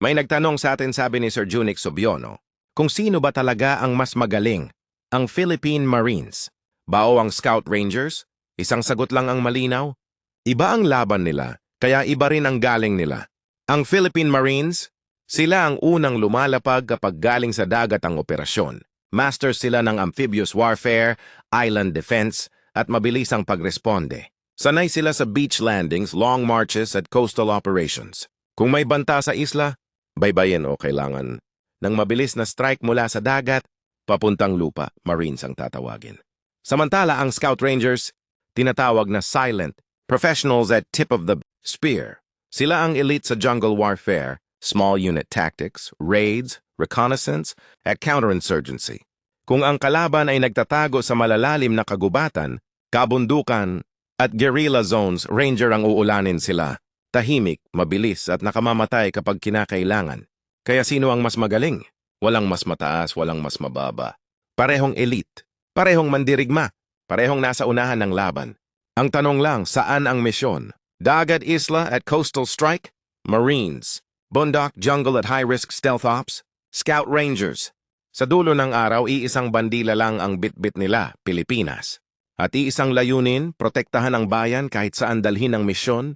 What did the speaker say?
May nagtanong sa atin, sabi ni Sir Junix Subiono, kung sino ba talaga ang mas magaling, ang Philippine Marines ba o ang Scout Rangers? Isang sagot lang ang malinaw. Iba ang laban nila, kaya iba rin ang galing nila. Ang Philippine Marines, sila ang unang lumalapag kapag galing sa dagat ang operasyon. Masters sila ng amphibious warfare, island defense, at mabilisang pagresponde. Sanay sila sa beach landings, long marches at coastal operations. Kung may banta sa isla, baybayin o kailangan ng mabilis na strike mula sa dagat, papuntang lupa, Marines ang tatawagin. Samantala, ang Scout Rangers, tinatawag na silent, professionals at tip of the spear. Sila ang elite sa jungle warfare, small unit tactics, raids, reconnaissance, at counterinsurgency. Kung ang kalaban ay nagtatago sa malalalim na kagubatan, kabundukan, at guerrilla zones, Ranger ang uulanin sila. Tahimik, mabilis at nakamamatay kapag kinakailangan. Kaya sino ang mas magaling? Walang mas mataas, walang mas mababa. Parehong elite, parehong mandirigma, parehong nasa unahan ng laban. Ang tanong lang, saan ang misyon? Dagat, isla at coastal strike? Marines. Bundok, jungle at high-risk stealth ops? Scout Rangers. Sa dulo ng araw, iisang bandila lang ang bit-bit nila, Pilipinas. At iisang layunin, protektahan ang bayan kahit saan dalhin ang misyon,